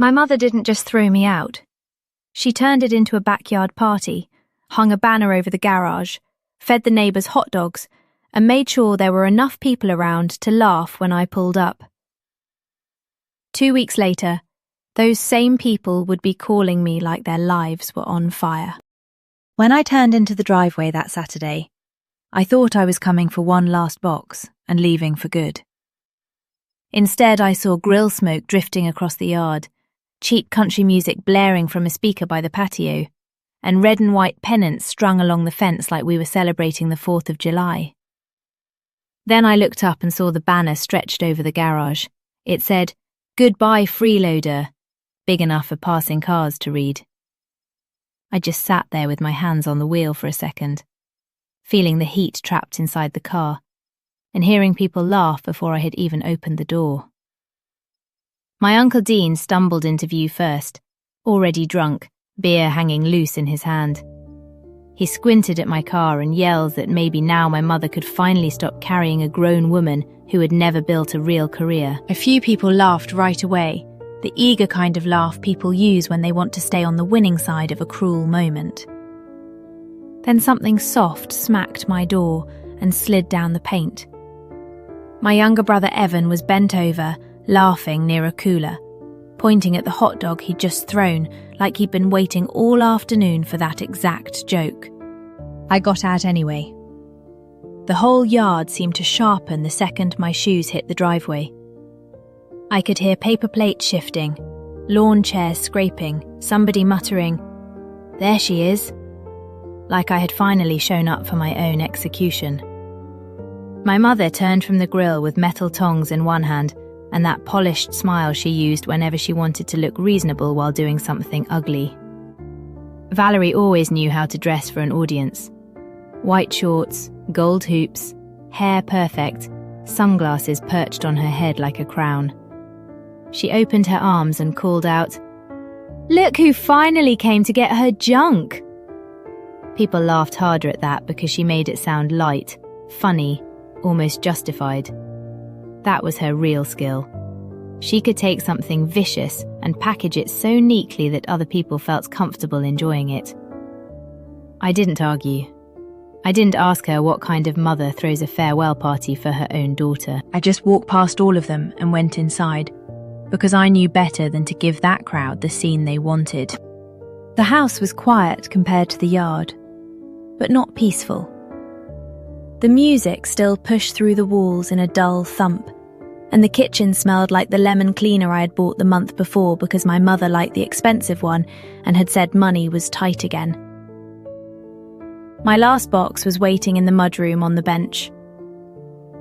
My mother didn't just throw me out. She turned it into a backyard party, hung a banner over the garage, fed the neighbours hot dogs, and made sure there were enough people around to laugh when I pulled up. 2 weeks later, those same people would be calling me like their lives were on fire. When I turned into the driveway that Saturday, I thought I was coming for one last box and leaving for good. Instead, I saw grill smoke drifting across the yard, cheap country music blaring from a speaker by the patio, and red and white pennants strung along the fence like we were celebrating the 4th of July. Then I looked up and saw the banner stretched over the garage. It said, "Goodbye, Freeloader," big enough for passing cars to read. I just sat there with my hands on the wheel for a second, feeling the heat trapped inside the car, and hearing people laugh before I had even opened the door. My Uncle Dean stumbled into view first, already drunk, beer hanging loose in his hand. He squinted at my car and yelled that maybe now my mother could finally stop carrying a grown woman who had never built a real career. A few people laughed right away, the eager kind of laugh people use when they want to stay on the winning side of a cruel moment. Then something soft smacked my door and slid down the paint. My younger brother Evan was bent over, laughing near a cooler, pointing at the hot dog he'd just thrown like he'd been waiting all afternoon for that exact joke. I got out anyway. The whole yard seemed to sharpen the second my shoes hit the driveway. I could hear paper plates shifting, lawn chairs scraping, somebody muttering, "There she is," like I had finally shown up for my own execution. My mother turned from the grill with metal tongs in one hand and that polished smile she used whenever she wanted to look reasonable while doing something ugly. Valerie always knew how to dress for an audience. White shorts, gold hoops, hair perfect, sunglasses perched on her head like a crown. She opened her arms and called out, "Look who finally came to get her junk!" People laughed harder at that because she made it sound light, funny, almost justified. That was her real skill. She could take something vicious and package it so neatly that other people felt comfortable enjoying it. I didn't argue. I didn't ask her what kind of mother throws a farewell party for her own daughter. I just walked past all of them and went inside, because I knew better than to give that crowd the scene they wanted. The house was quiet compared to the yard, but not peaceful. The music still pushed through the walls in a dull thump, and the kitchen smelled like the lemon cleaner I had bought the month before because my mother liked the expensive one and had said money was tight again. My last box was waiting in the mudroom on the bench.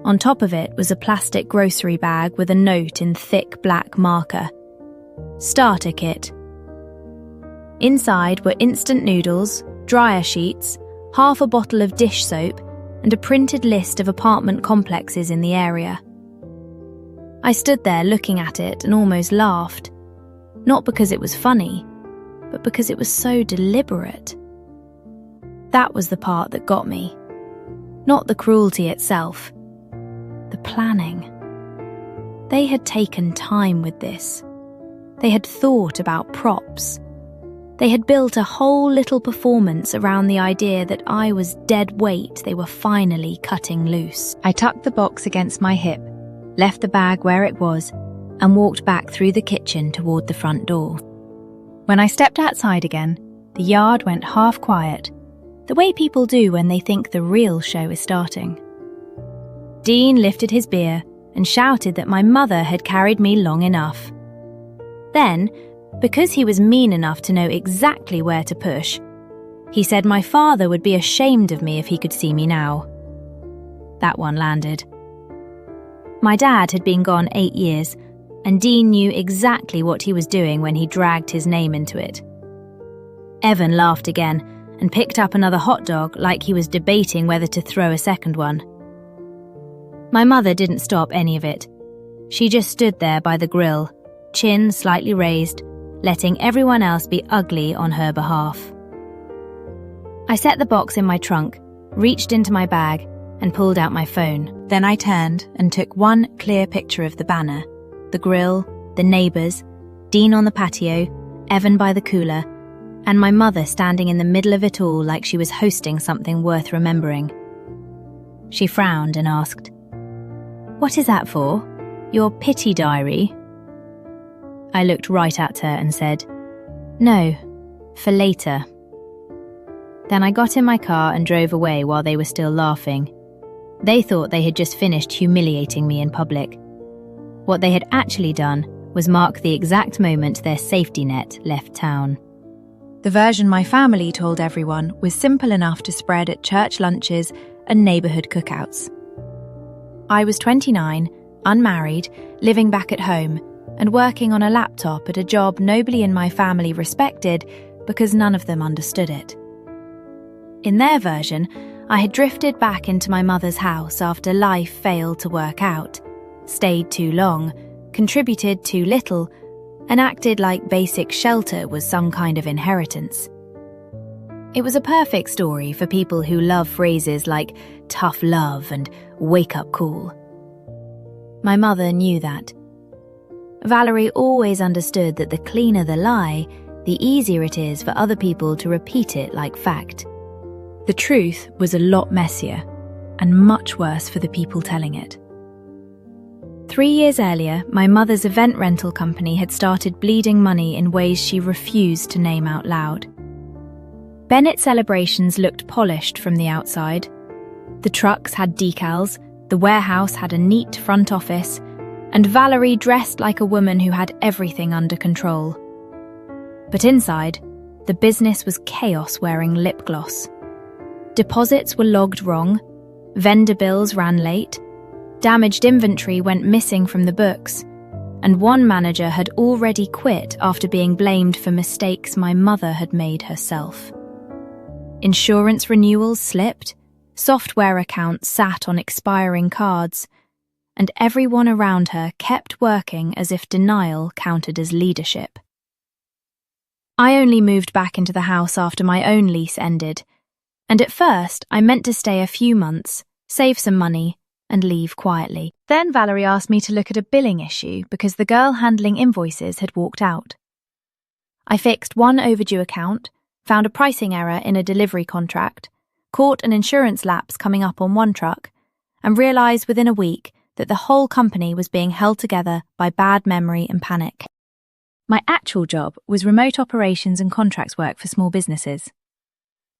On top of it was a plastic grocery bag with a note in thick black marker. Starter kit. Inside were instant noodles, dryer sheets, half a bottle of dish soap, and a printed list of apartment complexes in the area. I stood there looking at it and almost laughed. Not because it was funny, but because it was so deliberate. That was the part that got me. Not the cruelty itself. The planning. They had taken time with this. They had thought about props. They had built a whole little performance around the idea that I was dead weight they were finally cutting loose. I tucked the box against my hip, left the bag where it was, and walked back through the kitchen toward the front door. When I stepped outside again, the yard went half quiet, the way people do when they think the real show is starting. Dean lifted his beer and shouted that my mother had carried me long enough. Then, because he was mean enough to know exactly where to push, he said my father would be ashamed of me if he could see me now. That one landed. My dad had been gone 8 years, and Dean knew exactly what he was doing when he dragged his name into it. Evan laughed again and picked up another hot dog like he was debating whether to throw a second one. My mother didn't stop any of it. She just stood there by the grill, chin slightly raised, letting everyone else be ugly on her behalf. I set the box in my trunk, reached into my bag, and pulled out my phone. Then I turned and took one clear picture of the banner, the grill, the neighbours, Dean on the patio, Evan by the cooler, and my mother standing in the middle of it all like she was hosting something worth remembering. She frowned and asked, "What is that for? Your pity diary?" I looked right at her and said, "No, for later." Then I got in my car and drove away while they were still laughing. They thought they had just finished humiliating me in public. What they had actually done was mark the exact moment their safety net left town. The version my family told everyone was simple enough to spread at church lunches and neighbourhood cookouts. I was 29, unmarried, living back at home, and working on a laptop at a job nobody in my family respected because none of them understood it. In their version, I had drifted back into my mother's house after life failed to work out, stayed too long, contributed too little, and acted like basic shelter was some kind of inheritance. It was a perfect story for people who love phrases like tough love and wake up call. My mother knew that. Valerie always understood that the cleaner the lie, the easier it is for other people to repeat it like fact. The truth was a lot messier, and much worse for the people telling it. 3 years earlier, my mother's event rental company had started bleeding money in ways she refused to name out loud. Bennett celebrations looked polished from the outside. The trucks had decals, the warehouse had a neat front office, and Valerie dressed like a woman who had everything under control. But inside, the business was chaos wearing lip gloss. Deposits were logged wrong, vendor bills ran late, damaged inventory went missing from the books, and one manager had already quit after being blamed for mistakes my mother had made herself. Insurance renewals slipped, software accounts sat on expiring cards, and everyone around her kept working as if denial counted as leadership. I only moved back into the house after my own lease ended, and at first I meant to stay a few months, save some money, and leave quietly. Then Valerie asked me to look at a billing issue because the girl handling invoices had walked out. I fixed one overdue account, found a pricing error in a delivery contract, caught an insurance lapse coming up on one truck, and realised within a week that the whole company was being held together by bad memory and panic. My actual job was remote operations and contracts work for small businesses.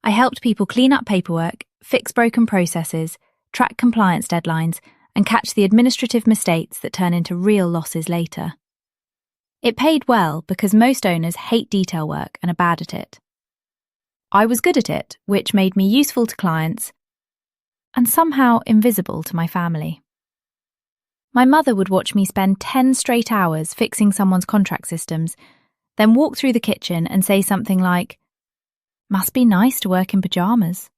I helped people clean up paperwork, fix broken processes, track compliance deadlines, and catch the administrative mistakes that turn into real losses later. It paid well because most owners hate detail work and are bad at it. I was good at it, which made me useful to clients and somehow invisible to my family. My mother would watch me spend 10 straight hours fixing someone's contract systems, then walk through the kitchen and say something like, "Must be nice to work in pajamas."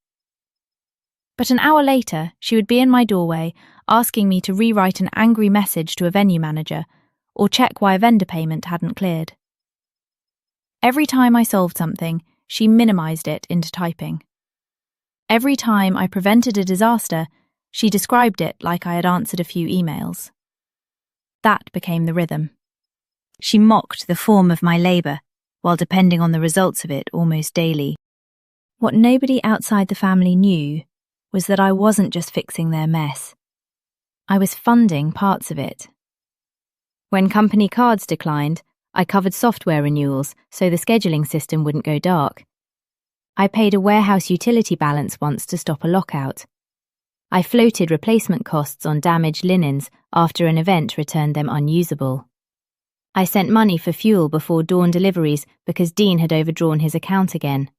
But an hour later, she would be in my doorway asking me to rewrite an angry message to a venue manager or check why a vendor payment hadn't cleared. Every time I solved something, she minimised it into typing. Every time I prevented a disaster, she described it like I had answered a few emails. That became the rhythm. She mocked the form of my labour, while depending on the results of it almost daily. What nobody outside the family knew was that I wasn't just fixing their mess. I was funding parts of it. When company cards declined, I covered software renewals so the scheduling system wouldn't go dark. I paid a warehouse utility balance once to stop a lockout. I floated replacement costs on damaged linens after an event returned them unusable. I sent money for fuel before dawn deliveries because Dean had overdrawn his account again.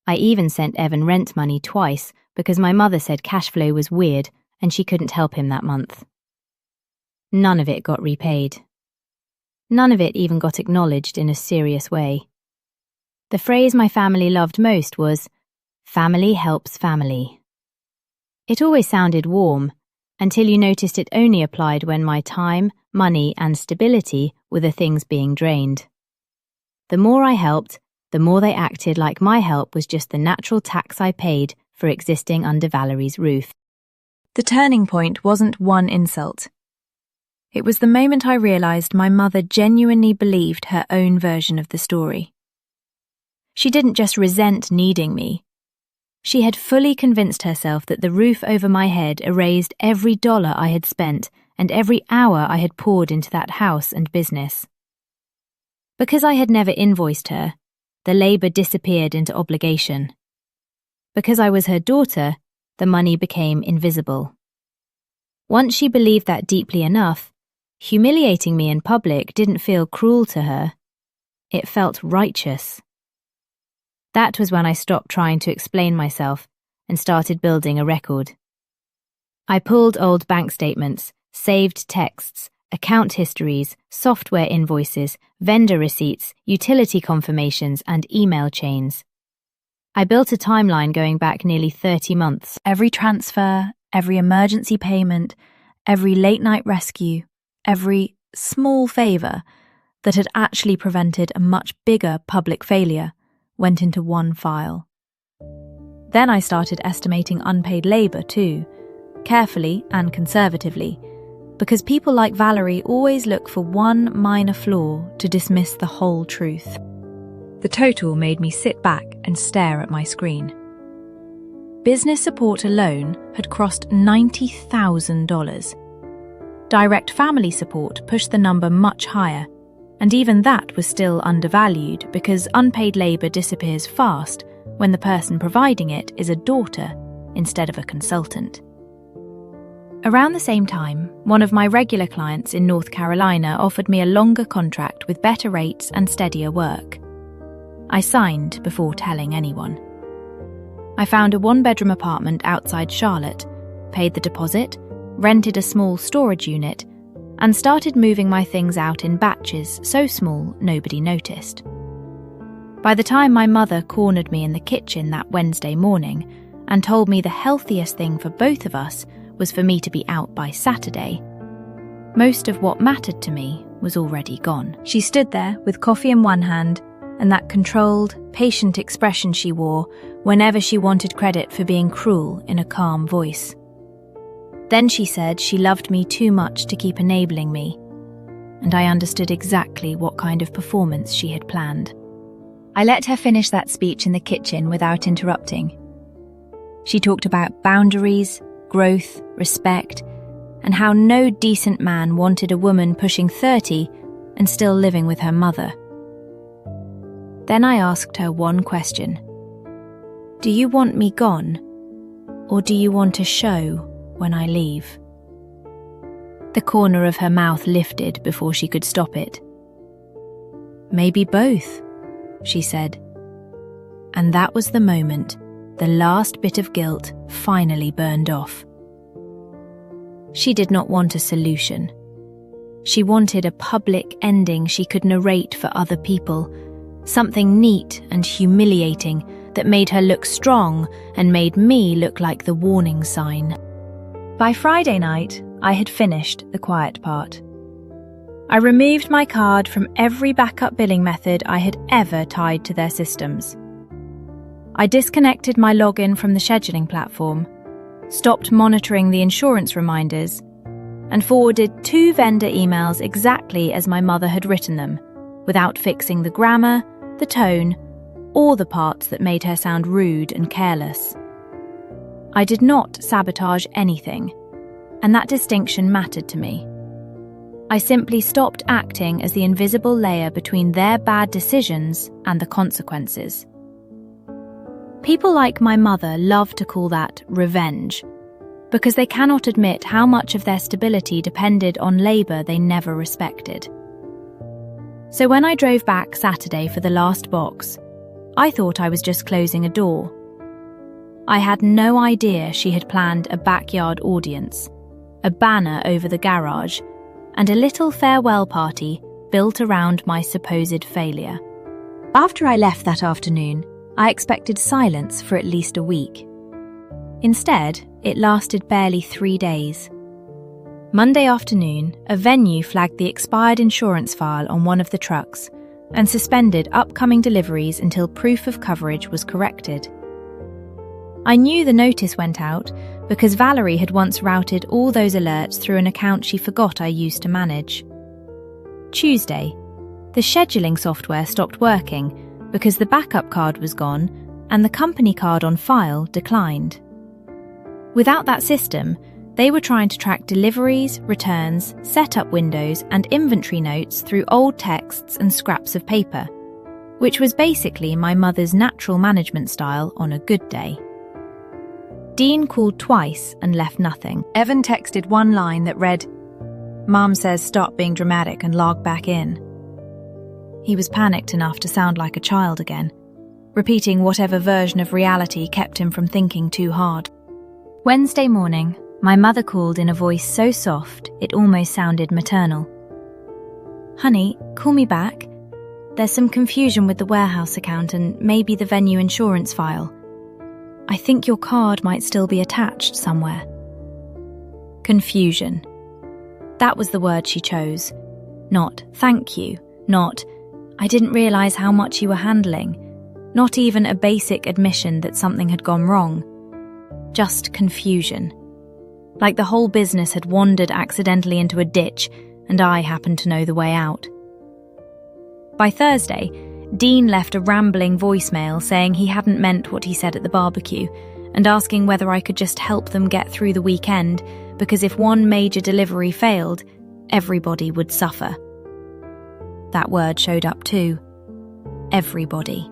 I even sent Evan rent money twice because my mother said cash flow was weird and she couldn't help him that month. None of it got repaid. None of it even got acknowledged in a serious way. The phrase my family loved most was, "Family helps family." It always sounded warm, until you noticed it only applied when my time, money, and stability were the things being drained. The more I helped, the more they acted like my help was just the natural tax I paid for existing under Valerie's roof. The turning point wasn't one insult. It was the moment I realised my mother genuinely believed her own version of the story. She didn't just resent needing me. She had fully convinced herself that the roof over my head erased every dollar I had spent and every hour I had poured into that house and business. Because I had never invoiced her, the labour disappeared into obligation. Because I was her daughter, the money became invisible. Once she believed that deeply enough, humiliating me in public didn't feel cruel to her. It felt righteous. That was when I stopped trying to explain myself and started building a record. I pulled old bank statements, saved texts, account histories, software invoices, vendor receipts, utility confirmations, and email chains. I built a timeline going back nearly 30 months. Every transfer, every emergency payment, every late-night rescue, every small favour that had actually prevented a much bigger public failure went into one file. Then I started estimating unpaid labour too, carefully and conservatively, because people like Valerie always look for one minor flaw to dismiss the whole truth. The total made me sit back and stare at my screen. Business support alone had crossed $90,000. Direct family support pushed the number much higher, and even that was still undervalued because unpaid labour disappears fast when the person providing it is a daughter instead of a consultant. Around the same time, one of my regular clients in North Carolina offered me a longer contract with better rates and steadier work. I signed before telling anyone. I found a one-bedroom apartment outside Charlotte, paid the deposit, rented a small storage unit, and started moving my things out in batches so small nobody noticed. By the time my mother cornered me in the kitchen that Wednesday morning and told me the healthiest thing for both of us was for me to be out by Saturday, most of what mattered to me was already gone. She stood there with coffee in one hand and that controlled, patient expression she wore whenever she wanted credit for being cruel in a calm voice. Then she said she loved me too much to keep enabling me, and I understood exactly what kind of performance she had planned. I let her finish that speech in the kitchen without interrupting. She talked about boundaries, growth, respect, and how no decent man wanted a woman pushing 30 and still living with her mother. Then I asked her one question. Do you want me gone, or do you want a show when I leave? The corner of her mouth lifted before she could stop it. Maybe both, she said. And that was the moment the last bit of guilt finally burned off. She did not want a solution. She wanted a public ending she could narrate for other people, something neat and humiliating that made her look strong and made me look like the warning sign. By Friday night, I had finished the quiet part. I removed my card from every backup billing method I had ever tied to their systems. I disconnected my login from the scheduling platform, stopped monitoring the insurance reminders, and forwarded 2 vendor emails exactly as my mother had written them, without fixing the grammar, the tone, or the parts that made her sound rude and careless. I did not sabotage anything, and that distinction mattered to me. I simply stopped acting as the invisible layer between their bad decisions and the consequences. People like my mother love to call that revenge, because they cannot admit how much of their stability depended on labour they never respected. So when I drove back Saturday for the last box, I thought I was just closing a door. I had no idea she had planned a backyard audience, a banner over the garage, and a little farewell party built around my supposed failure. After I left that afternoon, I expected silence for at least a week. Instead, it lasted barely 3 days. Monday afternoon, a venue flagged the expired insurance file on one of the trucks and suspended upcoming deliveries until proof of coverage was corrected. I knew the notice went out because Valerie had once routed all those alerts through an account she forgot I used to manage. Tuesday, the scheduling software stopped working because the backup card was gone and the company card on file declined. Without that system, they were trying to track deliveries, returns, setup windows, and inventory notes through old texts and scraps of paper, which was basically my mother's natural management style on a good day. Dean called twice and left nothing. Evan texted one line that read, "Mom says stop being dramatic and log back in." He was panicked enough to sound like a child again, repeating whatever version of reality kept him from thinking too hard. Wednesday morning, my mother called in a voice so soft it almost sounded maternal. "Honey, call me back. There's some confusion with the warehouse account and maybe the venue insurance file. I think your card might still be attached somewhere." Confusion. That was the word she chose. Not "thank you," not "I didn't realise how much you were handling," not even a basic admission that something had gone wrong. Just confusion. Like the whole business had wandered accidentally into a ditch and I happened to know the way out. By Thursday, Dean left a rambling voicemail saying he hadn't meant what he said at the barbecue and asking whether I could just help them get through the weekend because if one major delivery failed, everybody would suffer. That word showed up too. Everybody.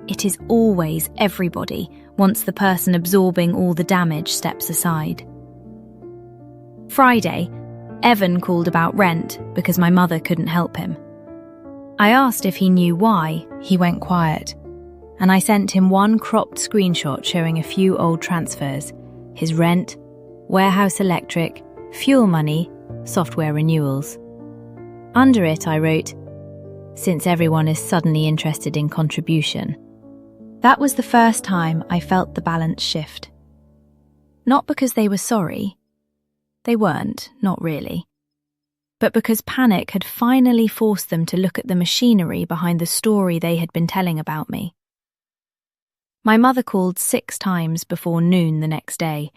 It is always everybody once the person absorbing all the damage steps aside. Friday, Evan called about rent because my mother couldn't help him. I asked if he knew why. He went quiet, and I sent him one cropped screenshot showing a few old transfers, his rent, warehouse electric, fuel money, software renewals. Under it I wrote, "Since everyone is suddenly interested in contribution." That was the first time I felt the balance shift. Not because they were sorry. They weren't, not really. But because panic had finally forced them to look at the machinery behind the story they had been telling about me. My mother called 6 times before noon the next day,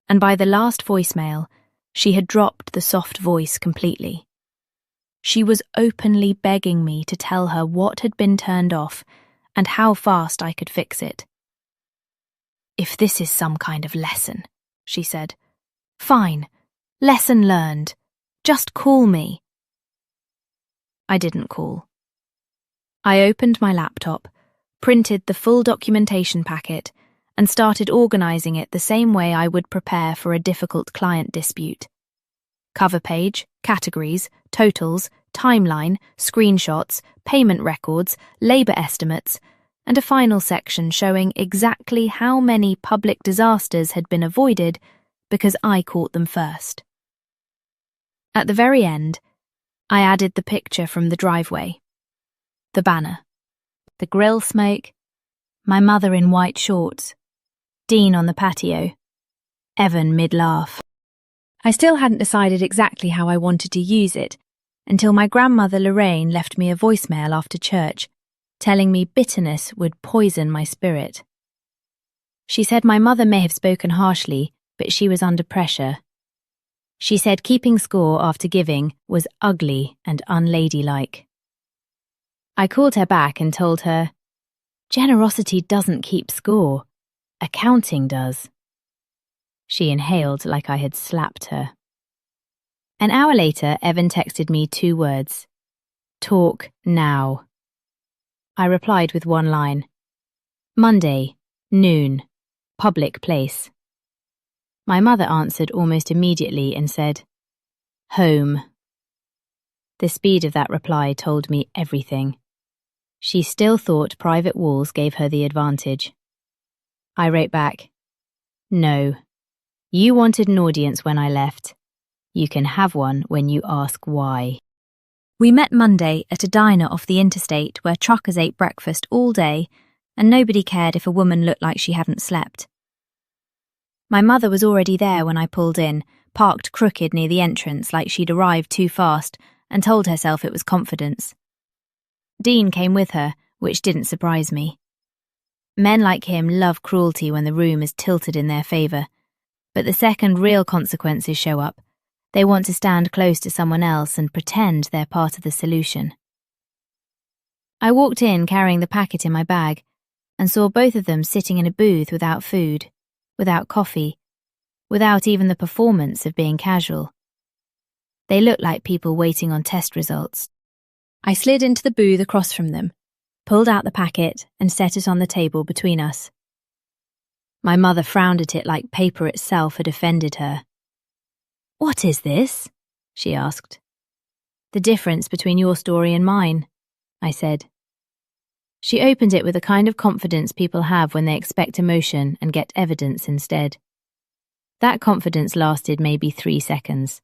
and by the last voicemail, she had dropped the soft voice completely. She was openly begging me to tell her what had been turned off and how fast I could fix it. "If this is some kind of lesson," she said. "Fine, lesson learned. Just call me." I didn't call. I opened my laptop, printed the full documentation packet, and started organising it the same way I would prepare for a difficult client dispute. Cover page, categories, totals, timeline, screenshots, payment records, labour estimates, and a final section showing exactly how many public disasters had been avoided because I caught them first. At the very end, I added the picture from the driveway, the banner, the grill smoke, my mother in white shorts, Dean on the patio, Evan mid-laugh. I still hadn't decided exactly how I wanted to use it until my grandmother Lorraine left me a voicemail after church, telling me bitterness would poison my spirit. She said my mother may have spoken harshly, but she was under pressure. She said keeping score after giving was ugly and unladylike. I called her back and told her, "Generosity doesn't keep score. Accounting does." She inhaled like I had slapped her. An hour later, Evan texted me 2 words. "Talk now." I replied with one line. "Monday, noon, public place." My mother answered almost immediately and said, "Home." The speed of that reply told me everything. She still thought private walls gave her the advantage. I wrote back, "No. You wanted an audience when I left. You can have one when you ask why." We met Monday at a diner off the interstate where truckers ate breakfast all day and nobody cared if a woman looked like she hadn't slept. My mother was already there when I pulled in, parked crooked near the entrance like she'd arrived too fast and told herself it was confidence. Dean came with her, which didn't surprise me. Men like him love cruelty when the room is tilted in their favour, but the second real consequences show up, they want to stand close to someone else and pretend they're part of the solution. I walked in carrying the packet in my bag and saw both of them sitting in a booth without food, without coffee, without even the performance of being casual. They looked like people waiting on test results. I slid into the booth across from them, pulled out the packet and set it on the table between us. My mother frowned at it like paper itself had offended her. "What is this?" she asked. "The difference between your story and mine," I said. She opened it with the kind of confidence people have when they expect emotion and get evidence instead. That confidence lasted maybe 3 seconds.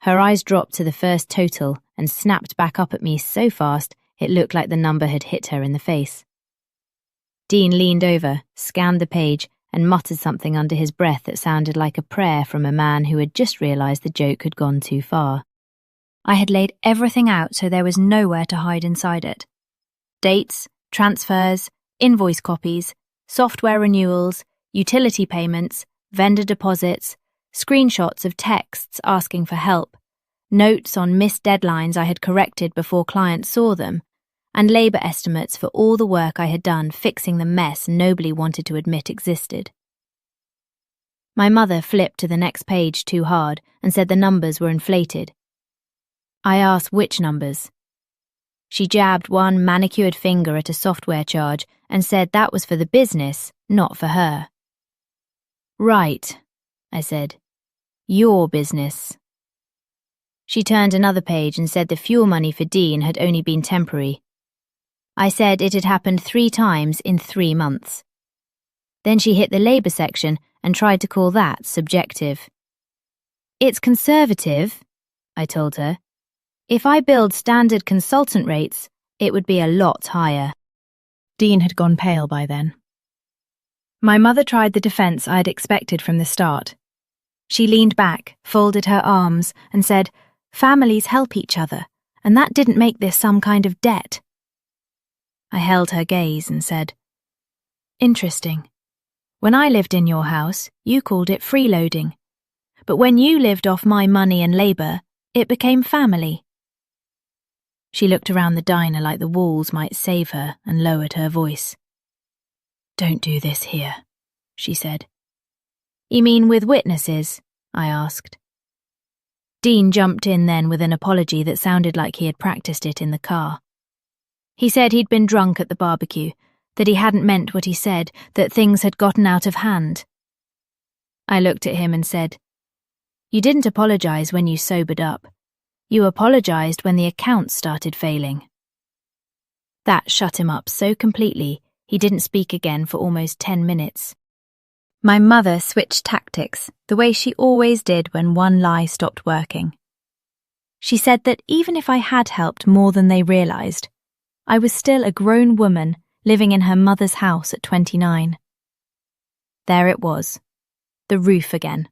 Her eyes dropped to the first total and snapped back up at me so fast it looked like the number had hit her in the face. Dean leaned over, scanned the page, and muttered something under his breath that sounded like a prayer from a man who had just realised the joke had gone too far. I had laid everything out so there was nowhere to hide inside it. Dates, transfers, invoice copies, software renewals, utility payments, vendor deposits, screenshots of texts asking for help, notes on missed deadlines I had corrected before clients saw them, and labour estimates for all the work I had done fixing the mess nobody wanted to admit existed. My mother flipped to the next page too hard and said the numbers were inflated. I asked which numbers. She jabbed one manicured finger at a software charge and said that was for the business, not for her. "Right," I said. "Your business." She turned another page and said the fuel money for Dean had only been temporary. I said it had happened 3 times in 3 months. Then she hit the labour section and tried to call that subjective. "It's conservative," I told her. "If I billed standard consultant rates, it would be a lot higher." Dean had gone pale by then. My mother tried the defence I had expected from the start. She leaned back, folded her arms, and said, "Families help each other, and that didn't make this some kind of debt." I held her gaze and said, "Interesting. When I lived in your house, you called it freeloading. But when you lived off my money and labour, it became family." She looked around the diner like the walls might save her and lowered her voice. "Don't do this here," she said. "You mean with witnesses?" I asked. Dean jumped in then with an apology that sounded like he had practiced it in the car. He said he'd been drunk at the barbecue, that he hadn't meant what he said, that things had gotten out of hand. I looked at him and said, "You didn't apologise when you sobered up. You apologised when the accounts started failing." That shut him up so completely he didn't speak again for almost 10 minutes. My mother switched tactics, the way she always did when one lie stopped working. She said that even if I had helped more than they realised, I was still a grown woman living in her mother's house at 29. There it was, the roof again.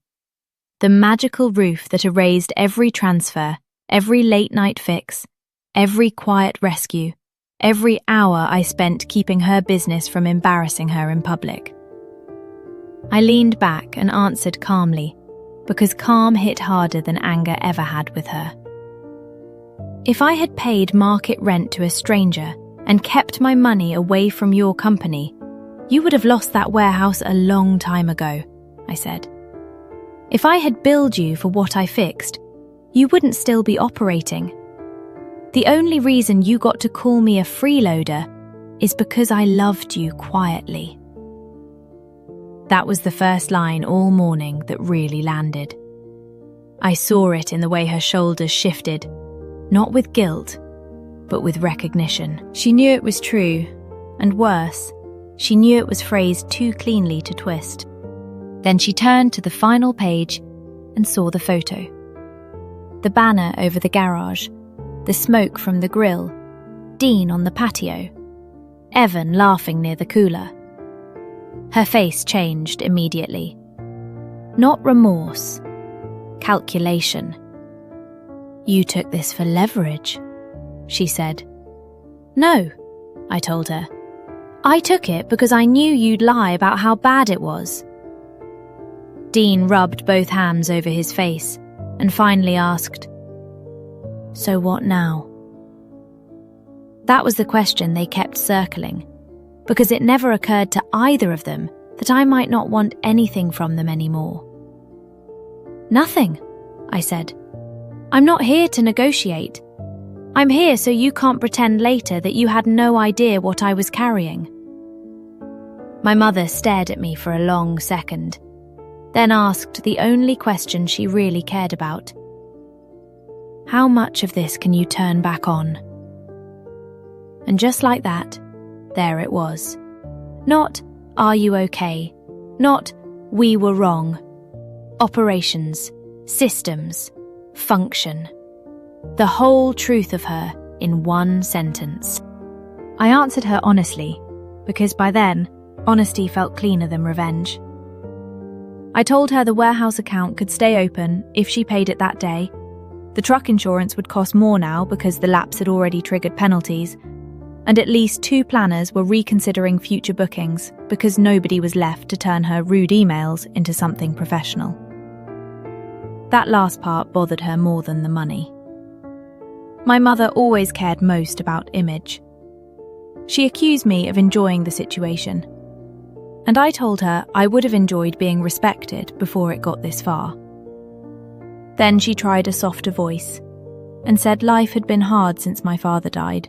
The magical roof that erased every transfer, every late-night fix, every quiet rescue, every hour I spent keeping her business from embarrassing her in public. I leaned back and answered calmly, because calm hit harder than anger ever had with her. "If I had paid market rent to a stranger and kept my money away from your company, you would have lost that warehouse a long time ago," I said. "If I had billed you for what I fixed, you wouldn't still be operating. The only reason you got to call me a freeloader is because I loved you quietly." That was the first line all morning that really landed. I saw it in the way her shoulders shifted, not with guilt, but with recognition. She knew it was true, and worse, she knew it was phrased too cleanly to twist. Then she turned to the final page and saw the photo. The banner over the garage, the smoke from the grill, Dean on the patio, Evan laughing near the cooler. Her face changed immediately. Not remorse, calculation. "You took this for leverage," she said. "No," I told her. I took it because I knew you'd lie about how bad it was. Dean rubbed both hands over his face and finally asked, "So what now?" That was the question they kept circling, because it never occurred to either of them that I might not want anything from them anymore. "Nothing," I said. "I'm not here to negotiate. I'm here so you can't pretend later that you had no idea what I was carrying." My mother stared at me for a long second, then asked the only question she really cared about. "How much of this can you turn back on?" And just like that, there it was. Not, "Are you okay?" Not, "We were wrong." Operations, systems, function. The whole truth of her in one sentence. I answered her honestly, because by then, honesty felt cleaner than revenge. I told her the warehouse account could stay open if she paid it that day. The truck insurance would cost more now because the lapse had already triggered penalties, and at least 2 planners were reconsidering future bookings because nobody was left to turn her rude emails into something professional. That last part bothered her more than the money. My mother always cared most about image. She accused me of enjoying the situation, and I told her I would have enjoyed being respected before it got this far. Then she tried a softer voice and said life had been hard since my father died,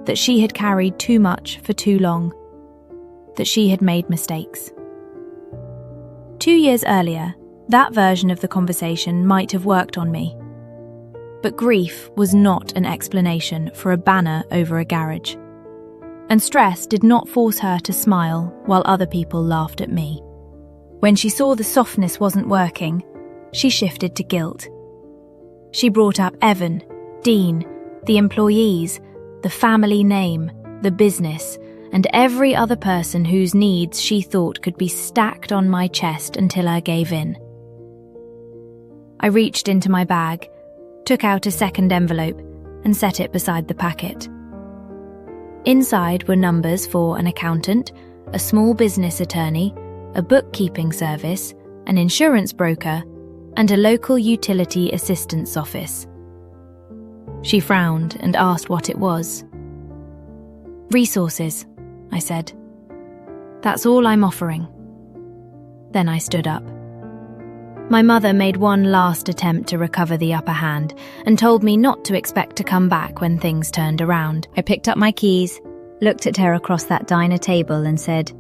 that she had carried too much for too long, that she had made mistakes. 2 years earlier, that version of the conversation might have worked on me. But grief was not an explanation for a banner over a garage. And stress did not force her to smile while other people laughed at me. When she saw the softness wasn't working, she shifted to guilt. She brought up Evan, Dean, the employees, the family name, the business, and every other person whose needs she thought could be stacked on my chest until I gave in. I reached into my bag, took out a second envelope, and set it beside the packet. Inside were numbers for an accountant, a small business attorney, a bookkeeping service, an insurance broker, and a local utility assistance office. She frowned and asked what it was. "Resources," I said. "That's all I'm offering." Then I stood up. My mother made one last attempt to recover the upper hand and told me not to expect to come back when things turned around. I picked up my keys, looked at her across that diner table and said,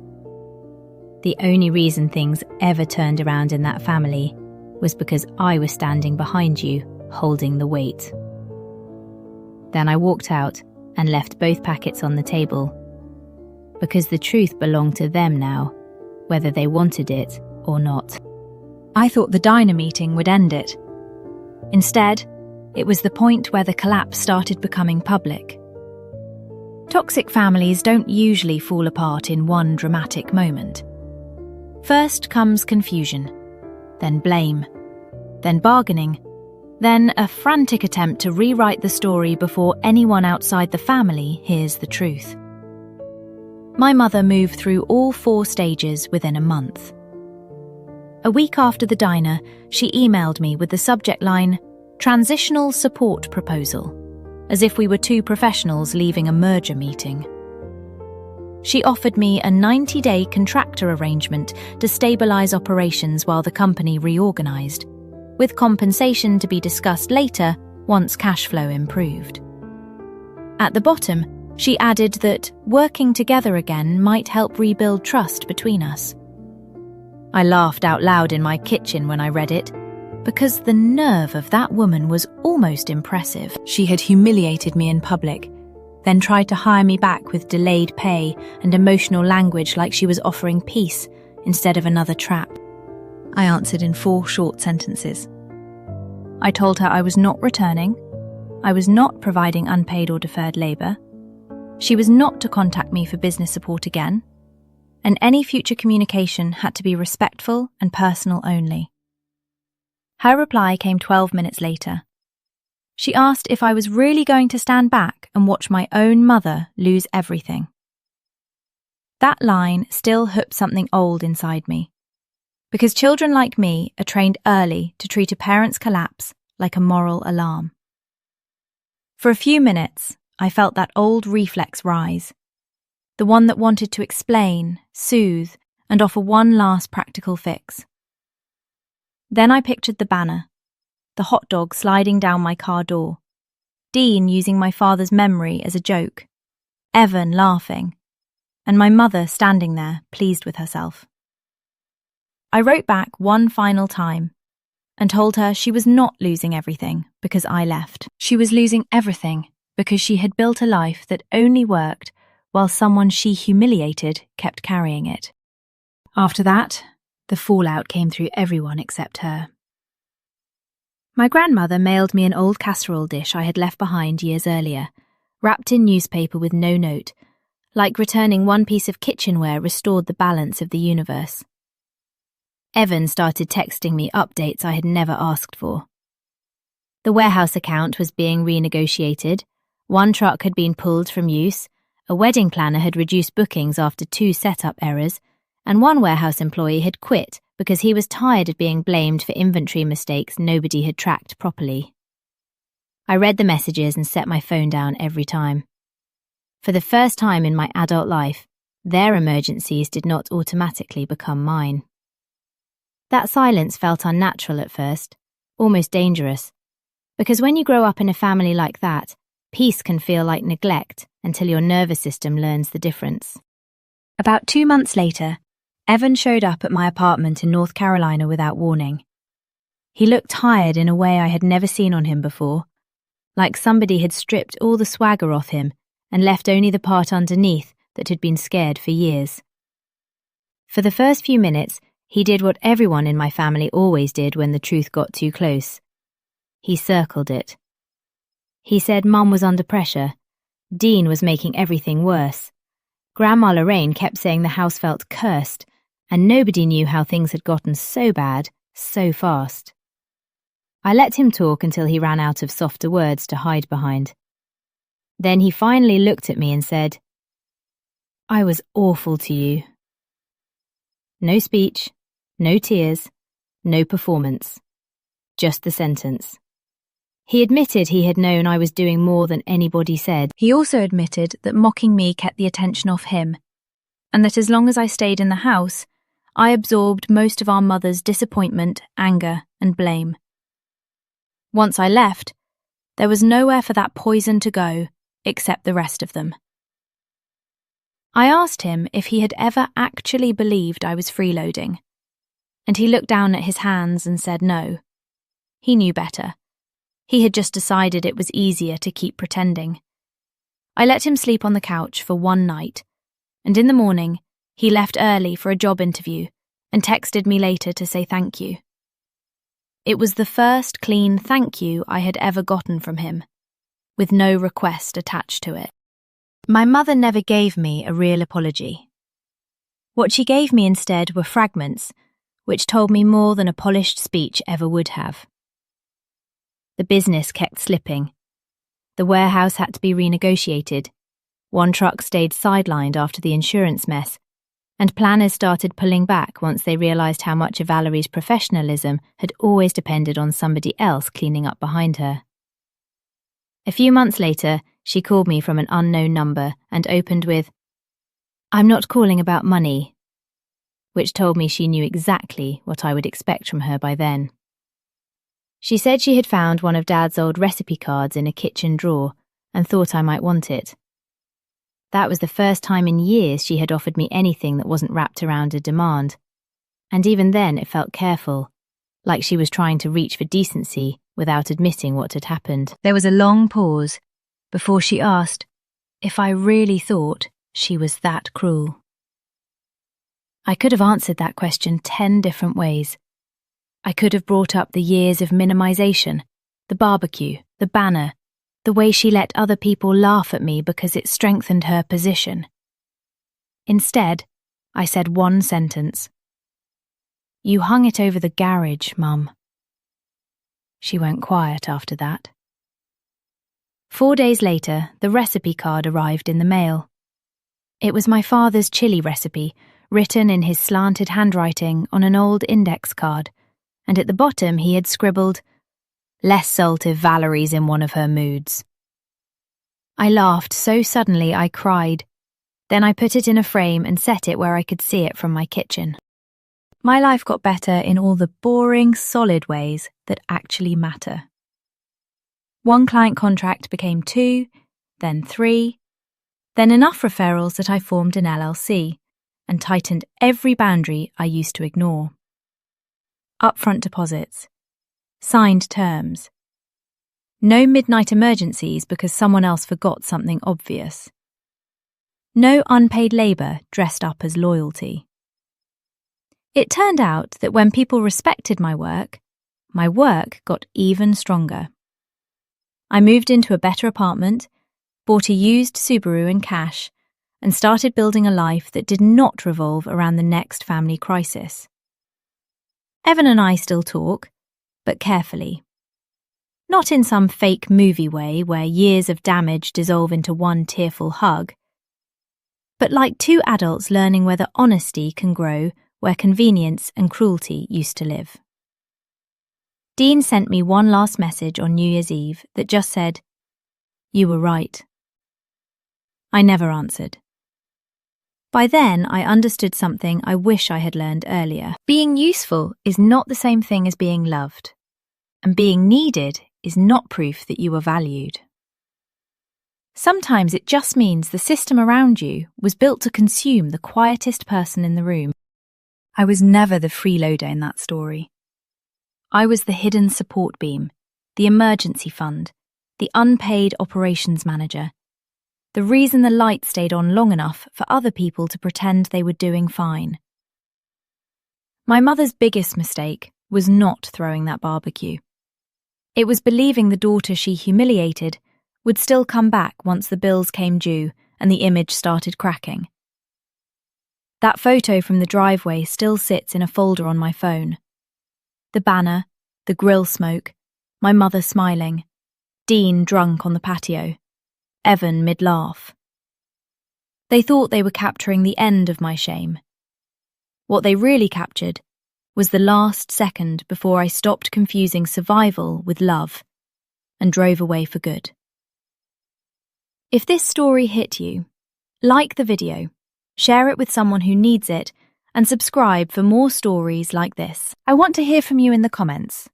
"The only reason things ever turned around in that family was because I was standing behind you, holding the weight." Then I walked out and left both packets on the table, because the truth belonged to them now, whether they wanted it or not. I thought the diner meeting would end it. Instead, it was the point where the collapse started becoming public. Toxic families don't usually fall apart in one dramatic moment. First comes confusion, then blame, then bargaining, then a frantic attempt to rewrite the story before anyone outside the family hears the truth. My mother moved through all 4 stages within a month. A week after the diner, she emailed me with the subject line, "Transitional Support Proposal," as if we were 2 professionals leaving a merger meeting. She offered me a 90-day contractor arrangement to stabilise operations while the company reorganised, with compensation to be discussed later once cash flow improved. At the bottom, she added that working together again might help rebuild trust between us. I laughed out loud in my kitchen when I read it, because the nerve of that woman was almost impressive. She had humiliated me in public, then tried to hire me back with delayed pay and emotional language like she was offering peace instead of another trap. I answered in 4 short sentences. I told her I was not returning, I was not providing unpaid or deferred labour, she was not to contact me for business support again, and any future communication had to be respectful and personal only. Her reply came 12 minutes later. She asked if I was really going to stand back and watch my own mother lose everything. That line still hooked something old inside me. Because children like me are trained early to treat a parent's collapse like a moral alarm. For a few minutes, I felt that old reflex rise. The one that wanted to explain, soothe, and offer one last practical fix. Then I pictured the banner, the hot dog sliding down my car door, Dean using my father's memory as a joke, Evan laughing, and my mother standing there, pleased with herself. I wrote back one final time and told her she was not losing everything because I left. She was losing everything because she had built a life that only worked while someone she humiliated kept carrying it. After that, the fallout came through everyone except her. My grandmother mailed me an old casserole dish I had left behind years earlier, wrapped in newspaper with no note, like returning one piece of kitchenware restored the balance of the universe. Evan started texting me updates I had never asked for. The warehouse account was being renegotiated, one truck had been pulled from use, a wedding planner had reduced bookings after 2 setup errors, and one warehouse employee had quit because he was tired of being blamed for inventory mistakes nobody had tracked properly. I read the messages and set my phone down every time. For the first time in my adult life, their emergencies did not automatically become mine. That silence felt unnatural at first, almost dangerous, because when you grow up in a family like that, peace can feel like neglect until your nervous system learns the difference. About 2 months later, Evan showed up at my apartment in North Carolina without warning. He looked tired in a way I had never seen on him before, like somebody had stripped all the swagger off him and left only the part underneath that had been scared for years. For the first few minutes, he did what everyone in my family always did when the truth got too close. He circled it. He said Mum was under pressure. Dean was making everything worse. Grandma Lorraine kept saying the house felt cursed, and nobody knew how things had gotten so bad, so fast. I let him talk until he ran out of softer words to hide behind. Then he finally looked at me and said, "I was awful to you." No speech, no tears, no performance. Just the sentence. He admitted he had known I was doing more than anybody said. He also admitted that mocking me kept the attention off him, and that as long as I stayed in the house, I absorbed most of our mother's disappointment, anger, and blame. Once I left, there was nowhere for that poison to go except the rest of them. I asked him if he had ever actually believed I was freeloading, and he looked down at his hands and said no. He knew better. He had just decided it was easier to keep pretending. I let him sleep on the couch for one night, and in the morning, he left early for a job interview and texted me later to say thank you. It was the first clean thank you I had ever gotten from him, with no request attached to it. My mother never gave me a real apology. What she gave me instead were fragments, which told me more than a polished speech ever would have. The business kept slipping. The warehouse had to be renegotiated. One truck stayed sidelined after the insurance mess, and planners started pulling back once they realised how much of Valerie's professionalism had always depended on somebody else cleaning up behind her. A few months later, she called me from an unknown number and opened with, "I'm not calling about money," which told me she knew exactly what I would expect from her by then. She said she had found one of Dad's old recipe cards in a kitchen drawer and thought I might want it. That was the first time in years she had offered me anything that wasn't wrapped around a demand, and even then it felt careful, like she was trying to reach for decency without admitting what had happened. There was a long pause before she asked if I really thought she was that cruel. I could have answered that question 10 different ways. I could have brought up the years of minimization, the barbecue, the banner, the way she let other people laugh at me because it strengthened her position. Instead, I said one sentence. "You hung it over the garage, Mum." She went quiet after that. 4 days later, the recipe card arrived in the mail. It was my father's chili recipe, written in his slanted handwriting on an old index card, and at the bottom he had scribbled, "Less salt if Valerie's in one of her moods." I laughed so suddenly I cried. Then I put it in a frame and set it where I could see it from my kitchen. My life got better in all the boring, solid ways that actually matter. One client contract became 2, then 3, then enough referrals that I formed an LLC and tightened every boundary I used to ignore. Upfront deposits, signed terms, no midnight emergencies because someone else forgot something obvious, no unpaid labour dressed up as loyalty. It turned out that when people respected my work got even stronger. I moved into a better apartment, bought a used Subaru in cash, and started building a life that did not revolve around the next family crisis. Evan and I still talk, but carefully. Not in some fake movie way where years of damage dissolve into one tearful hug, but like two adults learning whether honesty can grow where convenience and cruelty used to live. Dean sent me one last message on New Year's Eve that just said, "You were right." I never answered. By then, I understood something I wish I had learned earlier. Being useful is not the same thing as being loved, and being needed is not proof that you are valued. Sometimes it just means the system around you was built to consume the quietest person in the room. I was never the freeloader in that story. I was the hidden support beam, the emergency fund, the unpaid operations manager, the reason the light stayed on long enough for other people to pretend they were doing fine. My mother's biggest mistake was not throwing that barbecue. It was believing the daughter she humiliated would still come back once the bills came due and the image started cracking. That photo from the driveway still sits in a folder on my phone. The banner, the grill smoke, my mother smiling, Dean drunk on the patio, Evan mid-laugh. They thought they were capturing the end of my shame. What they really captured was the last second before I stopped confusing survival with love and drove away for good. If this story hit you, like the video, share it with someone who needs it, and subscribe for more stories like this. I want to hear from you in the comments.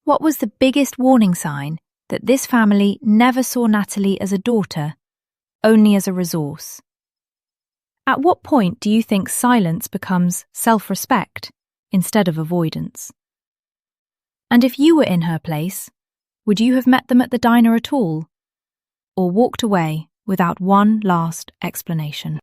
What was the biggest warning sign that this family never saw Natalie as a daughter, only as a resource? At what point do you think silence becomes self-respect instead of avoidance? And if you were in her place, would you have met them at the diner at all, or walked away without one last explanation?